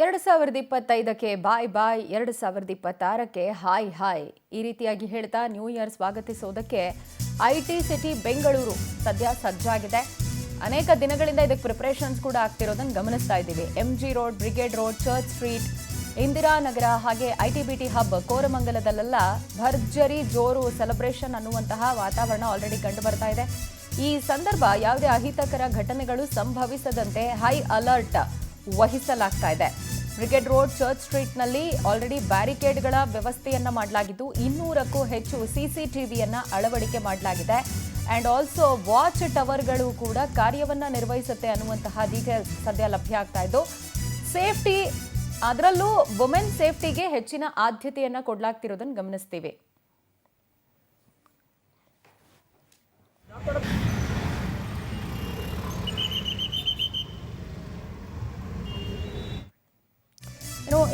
2025ಕ್ಕೆ ಬಾಯ್ ಬಾಯ್, 2026ಕ್ಕೆ hi hi ಈ ರೀತಿಯಾಗಿ ಹೇಳ್ತಾ ನ್ಯೂ ಇಯರ್ ಸ್ವಾಗತಿಸೋದಕ್ಕೆ ಐಟಿ ಸಿಟಿ ಬೆಂಗಳೂರು ಸದ್ಯ ಸಜ್ಜಾಗಿದೆ. ಅನೇಕ ದಿನಗಳಿಂದ ಇದಕ್ಕೆ ಪ್ರಿಪರೇಷನ್ಸ್ ಕೂಡ ಆಗ್ತಿರೋದನ್ನು ಗಮನಿಸ್ತಾ ಇದ್ದೀವಿ. MG road, brigade road, church street, Indiranagar ಹಾಗೆ ITBT ಹಬ್ ಕೋರಮಂಗಲದಲ್ಲೆಲ್ಲ ಭರ್ಜರಿ ಜೋರು ಸೆಲೆಬ್ರೇಷನ್ ಅನ್ನುವಂತಹ ವಾತಾವರಣ ಆಲ್ರೆಡಿ ಕಂಡು ಬರ್ತಾ ಇದೆ. ಈ ಸಂದರ್ಭ ಯಾವುದೇ ಅಹಿತಕರ ಘಟನೆಗಳು ಸಂಭವಿಸದಂತೆ ಹೈ ಅಲರ್ಟ್ ವಹಿಸಲಾಗ್ತಾ ಇದೆ. ಬ್ರಿಗೇಡ್ ರೋಡ್, ಚರ್ಚ್ ಸ್ಟ್ರೀಟ್ನಲ್ಲಿ ಆಲ್ರೆಡಿ ಬ್ಯಾರಿಕೇಡ್ಗಳ ವ್ಯವಸ್ಥೆಯನ್ನ ಮಾಡಲಾಗಿದ್ದು 200ಕ್ಕೂ ಹೆಚ್ಚು CCTVಯನ್ನ ಅಳವಡಿಕೆ ಮಾಡಲಾಗಿದೆ. ಅಂಡ್ ಆಲ್ಸೋ ವಾಚ್ ಟವರ್ಗಳು ಕೂಡ ಕಾರ್ಯವನ್ನ ನಿರ್ವಹಿಸುತ್ತೆ ಅನ್ನುವಂತಹ ಡೀಟೇಲ್ಸ್ ಸದ್ಯ ಲಭ್ಯ ಆಗ್ತಾ ಇದ್ದು, ಸೇಫ್ಟಿ ಅದರಲ್ಲೂ ವುಮೆನ್ ಸೇಫ್ಟಿಗೆ ಹೆಚ್ಚಿನ ಆದ್ಯತೆಯನ್ನ ಕೊಡಲಾಗ್ತಿರೋದನ್ನು ಗಮನಿಸ್ತೀವಿ.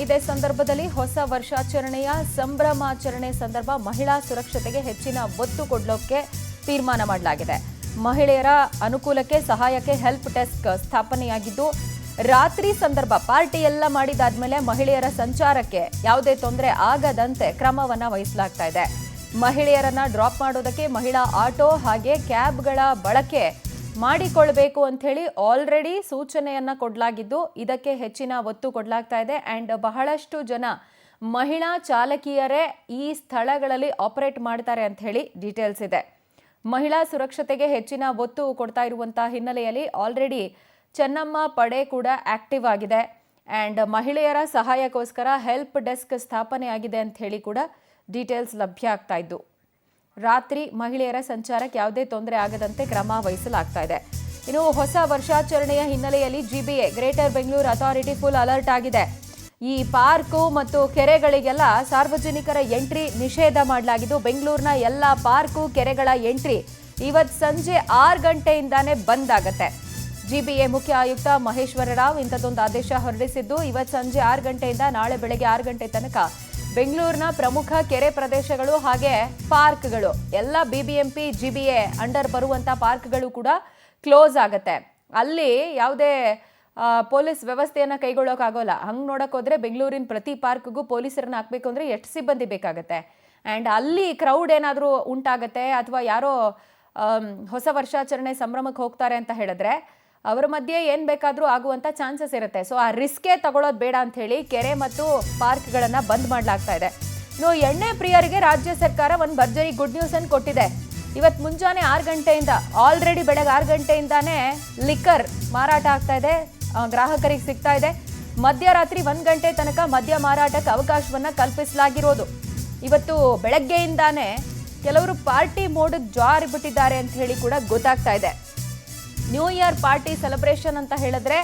ಇದೇ ಸಂದರ್ಭದಲ್ಲಿ ಹೊಸ ವರ್ಷಾಚರಣೆಯ ಸಂಭ್ರಮಾಚರಣೆ ಸಂದರ್ಭ ಮಹಿಳಾ ಸುರಕ್ಷತೆಗೆ ಹೆಚ್ಚಿನ ಒತ್ತು ಕೊಡೋಕೆ ತೀರ್ಮಾನ ಮಾಡಲಾಗಿದೆ. ಮಹಿಳೆಯರ ಅನುಕೂಲಕ್ಕೆ ಸಹಾಯಕ್ಕೆ ಹೆಲ್ಪ್ ಡೆಸ್ಕ್ ಸ್ಥಾಪನೆಯಾಗಿದ್ದು, ರಾತ್ರಿ ಸಂದರ್ಭ ಪಾರ್ಟಿ ಎಲ್ಲ ಮಾಡಿದಾದ್ಮೇಲೆ ಮಹಿಳೆಯರ ಸಂಚಾರಕ್ಕೆ ಯಾವುದೇ ತೊಂದರೆ ಆಗದಂತೆ ಕ್ರಮವನ್ನ ವಹಿಸಲಾಗ್ತಾ ಇದೆ. ಮಹಿಳೆಯರನ್ನ ಡ್ರಾಪ್ ಮಾಡೋದಕ್ಕೆ ಮಹಿಳಾ ಆಟೋ ಹಾಗೆ ಕ್ಯಾಬ್ಗಳ ಬಳಕೆ ಮಾಡಿಕೊಳ್ಬೇಕು ಅಂತ ಹೇಳಿ ಆಲ್ರೆಡಿ ಸೂಚನೆಯನ್ನ ಕೊಡಲಾಗಿದ್ದು, ಇದಕ್ಕೆ ಹೆಚ್ಚಿನ ಒತ್ತು ಕೊಡಲಾಗ್ತಾ ಇದೆ. ಅಂಡ್ ಬಹಳಷ್ಟು ಜನ ಮಹಿಳಾ ಚಾಲಕಿಯರೇ ಈ ಸ್ಥಳಗಳಲ್ಲಿ ಆಪರೇಟ್ ಮಾಡ್ತಾರೆ ಅಂತ ಹೇಳಿ ಡೀಟೇಲ್ಸ್ ಇದೆ. ಮಹಿಳಾ ಸುರಕ್ಷತೆಗೆ ಹೆಚ್ಚಿನ ಒತ್ತು ಕೊಡ್ತಾ ಇರುವಂತಹ ಹಿನ್ನೆಲೆಯಲ್ಲಿ ಆಲ್ರೆಡಿ ಚೆನ್ನಮ್ಮ ಪಡೆ ಕೂಡ ಆಕ್ಟಿವ್ ಆಗಿದೆ. ಅಂಡ್ ಮಹಿಳೆಯರ ಸಹಾಯಕ್ಕೋಸ್ಕರ ಹೆಲ್ಪ್ ಡೆಸ್ಕ್ ಸ್ಥಾಪನೆ ಆಗಿದೆ ಅಂತ ಹೇಳಿ ಕೂಡ ಡೀಟೇಲ್ಸ್ ಲಭ್ಯ ಆಗ್ತಾ ಇದ್ದು, ರಾತ್ರಿ ಮಹಿಳೆಯರ ಸಂಚಾರಕ್ಕೆ ಯಾವುದೇ ತೊಂದರೆ ಆಗದಂತೆ ಕ್ರಮ ವಹಿಸಲಾಗ್ತಾ ಇದೆ. ಇನ್ನು ಹೊಸ ವರ್ಷಾಚರಣೆಯ ಹಿನ್ನೆಲೆಯಲ್ಲಿ GBA greater Bengaluru authority full alert ಆಗಿದೆ. ಈ ಪಾರ್ಕು ಮತ್ತು ಕೆರೆಗಳಿಗೆಲ್ಲ ಸಾರ್ವಜನಿಕರ ಎಂಟ್ರಿ ನಿಷೇಧ ಮಾಡಲಾಗಿದ್ದು, ಬೆಂಗಳೂರಿನ ಎಲ್ಲ ಪಾರ್ಕು ಕೆರೆಗಳ ಎಂಟ್ರಿ ಇವತ್ತು ಸಂಜೆ 6 ಗಂಟೆಯಿಂದಾನೇ ಬಂದ್ ಆಗತ್ತೆ. GBA ಮುಖ್ಯ ಆಯುಕ್ತ ಮಹೇಶ್ವರ ರಾವ್ ಇಂಥದ್ದೊಂದು ಆದೇಶ ಹೊರಡಿಸಿದ್ದು, ಇವತ್ತು ಸಂಜೆ 6 ಗಂಟೆಯಿಂದ ನಾಳೆ ಬೆಳಗ್ಗೆ 6 ಗಂಟೆ ತನಕ ಬೆಂಗಳೂರಿನ ಪ್ರಮುಖ ಕೆರೆ ಪ್ರದೇಶಗಳು ಹಾಗೆ ಪಾರ್ಕ್ಗಳು ಎಲ್ಲ BBMP GBA ಅಂಡರ್ ಬರುವಂಥ ಪಾರ್ಕ್ಗಳು ಕೂಡ ಕ್ಲೋಸ್ ಆಗತ್ತೆ. ಅಲ್ಲಿ ಯಾವುದೇ ಪೊಲೀಸ್ ವ್ಯವಸ್ಥೆಯನ್ನು ಕೈಗೊಳ್ಳೋಕ್ಕಾಗೋಲ್ಲ. ಹಂಗೆ ನೋಡೋಕೆ ಹೋದರೆ ಬೆಂಗಳೂರಿನ ಪ್ರತಿ ಪಾರ್ಕ್ಗೂ ಪೊಲೀಸರನ್ನ ಹಾಕಬೇಕು ಅಂದರೆ ಎಷ್ಟು ಸಿಬ್ಬಂದಿ ಬೇಕಾಗತ್ತೆ. ಆ್ಯಂಡ್ ಅಲ್ಲಿ ಕ್ರೌಡ್ ಏನಾದರೂ ಉಂಟಾಗತ್ತೆ ಅಥವಾ ಯಾರೋ ಹೊಸ ವರ್ಷಾಚರಣೆ ಸಂಭ್ರಮಕ್ಕೆ ಹೋಗ್ತಾರೆ ಅಂತ ಹೇಳಿದ್ರೆ ಅವರ ಮಧ್ಯೆ ಏನು ಬೇಕಾದರೂ ಆಗುವಂಥ ಚಾನ್ಸಸ್ ಇರುತ್ತೆ. ಸೊ ಆ ರಿಸ್ಕೇ ತಗೊಳ್ಳೋದು ಬೇಡ ಅಂತ ಹೇಳಿ ಕೆರೆ ಮತ್ತು ಪಾರ್ಕ್ಗಳನ್ನು ಬಂದ್ ಮಾಡಲಾಗ್ತಾ ಇದೆ. ಇನ್ನು ಎಣ್ಣೆ ಪ್ರಿಯರಿಗೆ ರಾಜ್ಯ ಸರ್ಕಾರ ಒಂದು ಭರ್ಜರಿ ಗುಡ್ ನ್ಯೂಸ್ ಅನ್ನು ಕೊಟ್ಟಿದೆ. ಇವತ್ತು ಮುಂಜಾನೆ 6 ಗಂಟೆಯಿಂದ ಆಲ್ರೆಡಿ ಬೆಳಗ್ಗೆ 6 ಗಂಟೆಯಿಂದಾನೇ ಲಿಕ್ಕರ್ ಮಾರಾಟ ಆಗ್ತಾ ಇದೆ, ಗ್ರಾಹಕರಿಗೆ ಸಿಗ್ತಾ ಇದೆ. ಮಧ್ಯರಾತ್ರಿ 1 ಗಂಟೆ ತನಕ ಮದ್ಯ ಮಾರಾಟಕ್ಕೆ ಅವಕಾಶವನ್ನ ಕಲ್ಪಿಸಲಾಗಿರೋದು. ಇವತ್ತು ಬೆಳಗ್ಗೆಯಿಂದಾನೇ ಕೆಲವರು ಪಾರ್ಟಿ ಮೋಡಿಗೆ ಜಾರಿ ಬಿಟ್ಟಿದ್ದಾರೆ ಅಂತ ಹೇಳಿ ಕೂಡ ಗೊತ್ತಾಗ್ತಾ ಇದೆ. ನ್ಯೂ ಇಯರ್ ಪಾರ್ಟಿ ಸೆಲೆಬ್ರೇಷನ್ ಅಂತ ಹೇಳಿದ್ರೆ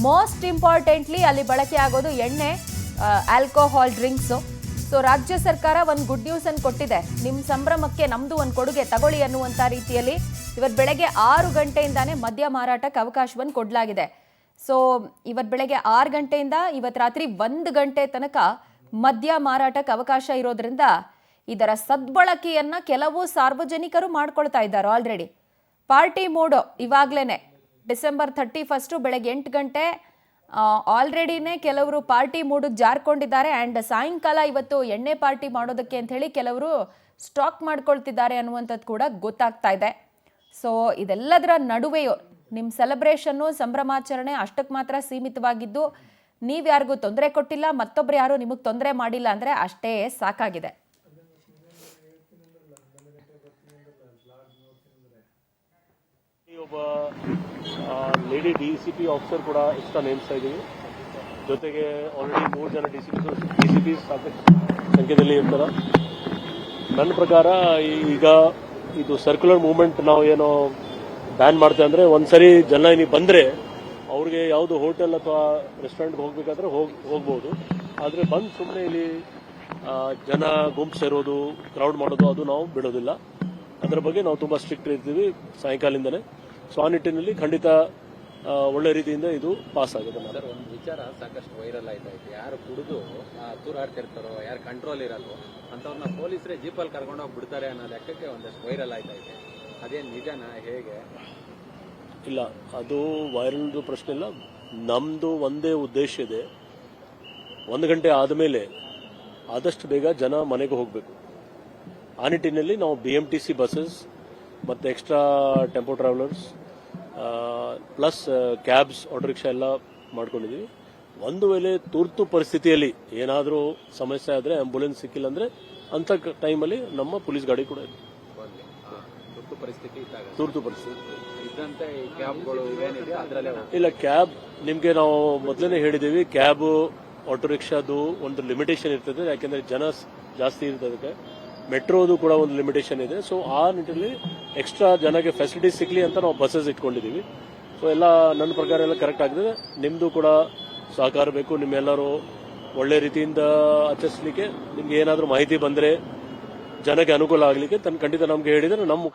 ಮೋಸ್ಟ್ ಇಂಪಾರ್ಟೆಂಟ್ಲಿ ಅಲ್ಲಿ ಬಳಕೆ ಆಗೋದು ಎಣ್ಣೆ, ಆಲ್ಕೋಹಾಲ್ ಡ್ರಿಂಕ್ಸು. ಸೊ ರಾಜ್ಯ ಸರ್ಕಾರ ಒಂದು ಗುಡ್ ನ್ಯೂಸ್ ಅನ್ನು ಕೊಟ್ಟಿದೆ. ನಿಮ್ಮ ಸಂಭ್ರಮಕ್ಕೆ ನಮ್ದು ಒಂದು ಕೊಡುಗೆ ತಗೊಳ್ಳಿ ಅನ್ನುವಂಥ ರೀತಿಯಲ್ಲಿ ಇವತ್ತು ಬೆಳಗ್ಗೆ 6 ಗಂಟೆಯಿಂದಾನೇ ಮದ್ಯ ಮಾರಾಟಕ್ಕೆ ಅವಕಾಶವನ್ನು ಕೊಡಲಾಗಿದೆ. ಸೊ ಇವತ್ತು ಬೆಳಗ್ಗೆ 6 ಗಂಟೆಯಿಂದ ಇವತ್ತು ರಾತ್ರಿ 1 ಗಂಟೆ ತನಕ ಮದ್ಯ ಮಾರಾಟಕ್ಕೆ ಅವಕಾಶ ಇರೋದ್ರಿಂದ ಇದರ ಸದ್ಬಳಕೆಯನ್ನ ಕೆಲವು ಸಾರ್ವಜನಿಕರು ಮಾಡ್ಕೊಳ್ತಾ ಇದ್ದಾರೆ. ಆಲ್ರೆಡಿ ಪಾರ್ಟಿ ಮೋಡು ಇವಾಗಲೇ ಡಿಸೆಂಬರ್ 31 ಬೆಳಗ್ಗೆ 8 ಗಂಟೆ ಆಲ್ರೆಡಿನೇ ಕೆಲವರು ಪಾರ್ಟಿ ಮೂಡಿಗೆ ಜಾರ್ಕೊಂಡಿದ್ದಾರೆ. ಆ್ಯಂಡ್ ಸಾಯಂಕಾಲ ಇವತ್ತು ಎಣ್ಣೆ ಪಾರ್ಟಿ ಮಾಡೋದಕ್ಕೆ ಅಂಥೇಳಿ ಕೆಲವರು ಸ್ಟಾಕ್ ಮಾಡ್ಕೊಳ್ತಿದ್ದಾರೆ ಅನ್ನುವಂಥದ್ದು ಕೂಡ ಗೊತ್ತಾಗ್ತಾ ಇದೆ. ಸೊ ಇದೆಲ್ಲದರ ನಡುವೆಯೂ ನಿಮ್ಮ ಸೆಲೆಬ್ರೇಷನ್ನು ಸಂಭ್ರಮಾಚರಣೆ ಅಷ್ಟಕ್ಕೆ ಮಾತ್ರ ಸೀಮಿತವಾಗಿದ್ದು, ನೀವು ಯಾರಿಗೂ ತೊಂದರೆ ಕೊಟ್ಟಿಲ್ಲ, ಮತ್ತೊಬ್ಬರು ಯಾರು ನಿಮಗೆ ತೊಂದರೆ ಮಾಡಿಲ್ಲ ಅಂದರೆ ಅಷ್ಟೇ ಸಾಕಾಗಿದೆ. ಒಬ್ಬ ಲೇಡಿ DCP ಆಫೀಸರ್ ಕೂಡ ಎಕ್ಸ್ಟ್ರಾ ನೇಮಿಸ್ತಾ ಇದ್ದೀವಿ. ಜೊತೆಗೆ ಆಲ್ರೆಡಿ 3 ಜನ DCP ಸಾಕಷ್ಟು ಸಂಖ್ಯೆಯಲ್ಲಿ ಇರ್ತಾರೆ. ನನ್ನ ಪ್ರಕಾರ ಈಗ ಇದು ಸರ್ಕ್ಯುಲರ್ ಮೂವ್ಮೆಂಟ್ ನಾವು ಏನೋ ಬ್ಯಾನ್ ಮಾಡ್ತೇವೆ ಅಂದರೆ, ಒಂದ್ಸರಿ ಜನ ಇಲ್ಲಿ ಬಂದರೆ ಅವ್ರಿಗೆ ಯಾವುದು ಹೋಟೆಲ್ ಅಥವಾ ರೆಸ್ಟೋರೆಂಟ್ಗೆ ಹೋಗ್ಬೇಕಾದ್ರೆ ಹೋಗ್ಬೋದು. ಆದರೆ ಬಂದು ಸುಮ್ಮನೆ ಇಲ್ಲಿ ಜನ ಗುಂಪು ಸೇರೋದು, ಕ್ರೌಡ್ ಮಾಡೋದು ಅದು ನಾವು ಬಿಡೋದಿಲ್ಲ. ಅದರ ಬಗ್ಗೆ ನಾವು ತುಂಬ ಸ್ಟ್ರಿಕ್ಟ್ ಇರ್ತೀವಿ ಸಾಯಂಕಾಲದಿಂದನೇ. ಸೊ ಆ ನಿಟ್ಟಿನಲ್ಲಿ ಖಂಡಿತ ಒಳ್ಳೆ ರೀತಿಯಿಂದ ಇದು ಪಾಸ್ ಆಗಿದೆ. ಸರ್, ಒಂದು ವಿಚಾರ ಸಾಕಷ್ಟು ವೈರಲ್ ಆಯ್ತಾ ಇದೆ. ಯಾರು ಕುಡಿದು ತೂರಾಡ್ತಿರ್ತಾರೋ, ಯಾರು ಕಂಟ್ರೋಲ್ ಇರಲ್ವೋ ಅಂಥವ್ರನ್ನ ಪೊಲೀಸರೇ ಜೀಪಲ್ಲಿ ಕರ್ಕೊಂಡೋಗಿ ಬಿಡ್ತಾರೆ ಅನ್ನೋ ಲೆಕ್ಕಕ್ಕೆ ಒಂದಷ್ಟು ವೈರಲ್ ಆಯ್ತಾ ಇದೆ. ಅದೇನು ನಿಜನಾ, ಹೇಗೆ? ಇಲ್ಲ, ಅದು ವೈರಲ್ದು ಪ್ರಶ್ನೆ ಇಲ್ಲ. ನಮ್ಮದು ಒಂದೇ ಉದ್ದೇಶ ಇದೆ, 1 ಗಂಟೆ ಆದಮೇಲೆ ಆದಷ್ಟು ಬೇಗ ಜನ ಮನೆಗೆ ಹೋಗಬೇಕು. ಆ ನಿಟ್ಟಿನಲ್ಲಿ ನಾವು BMTC ಬಸ್ಸಸ್ ಮತ್ತು extra tempo travellers plus cabs, auto rickshaw ಎಲ್ಲ ಮಾಡ್ಕೊಂಡಿದ್ದೀವಿ. ಒಂದು ವೇಳೆ ತುರ್ತು ಪರಿಸ್ಥಿತಿಯಲ್ಲಿ ಏನಾದರೂ ಸಮಸ್ಯೆ ಆದರೆ ಆಂಬ್ಯುಲೆನ್ಸ್ ಸಿಕ್ಕಿಲ್ಲ ಅಂದರೆ ಅಂಥ ಟೈಮಲ್ಲಿ ನಮ್ಮ ಪೊಲೀಸ್ ಗಾಡಿ ಕೂಡ ಇದೆ. ತುರ್ತು ಪರಿಸ್ಥಿತಿ ಇದ್ದಾಗ ತುರ್ತು ಪರಿಸ್ಥಿತಿ ಇದ್ದಂತೆ ಈ ಕ್ಯಾಬ್ಗಳು ಏನಿದೆ ಅದರಲ್ಲೇ ಇಲ್ಲ. ಕ್ಯಾಬ್ ನಿಮಗೆ ನಾವು ಮೊದಲನೇ ಹೇಳಿದ್ದೀವಿ, ಕ್ಯಾಬ್ ಆಟೋ ರಿಕ್ಷಾದು ಒಂದು ಲಿಮಿಟೇಷನ್ ಇರ್ತದೆ, ಯಾಕೆಂದರೆ ಜನ ಜಾಸ್ತಿ ಇರ್ತದಕ್ಕೆ. ಮೆಟ್ರೋದು ಕೂಡ ಒಂದು ಲಿಮಿಟೇಷನ್ ಇದೆ. ಸೊ ಆ ನಿಟ್ಟಿನಲ್ಲಿ ಎಕ್ಸ್ಟ್ರಾ ಜನಕ್ಕೆ ಫೆಸಿಲಿಟೀಸ್ ಸಿಗಲಿ ಅಂತ ನಾವು ಬಸ್ಸಸ್ ಇಟ್ಕೊಂಡಿದ್ದೀವಿ. ಸೊ ಎಲ್ಲ ನನ್ನ ಪ್ರಕಾರ ಎಲ್ಲ ಕರೆಕ್ಟ್ ಆಗಿದೆ. ನಿಮ್ಮದು ಕೂಡ ಸಹಕಾರ ಬೇಕು. ನಿಮ್ಮೆಲ್ಲರೂ ಒಳ್ಳೆ ರೀತಿಯಿಂದ ಆಚರಿಸಲಿಕ್ಕೆ ನಿಮ್ಗೆ ಏನಾದರೂ ಮಾಹಿತಿ ಬಂದರೆ ಜನಕ್ಕೆ ಅನುಕೂಲ ಆಗಲಿಕ್ಕೆ ಖಂಡಿತ ನಮಗೆ ಹೇಳಿದರೆ ನಮ್ಮ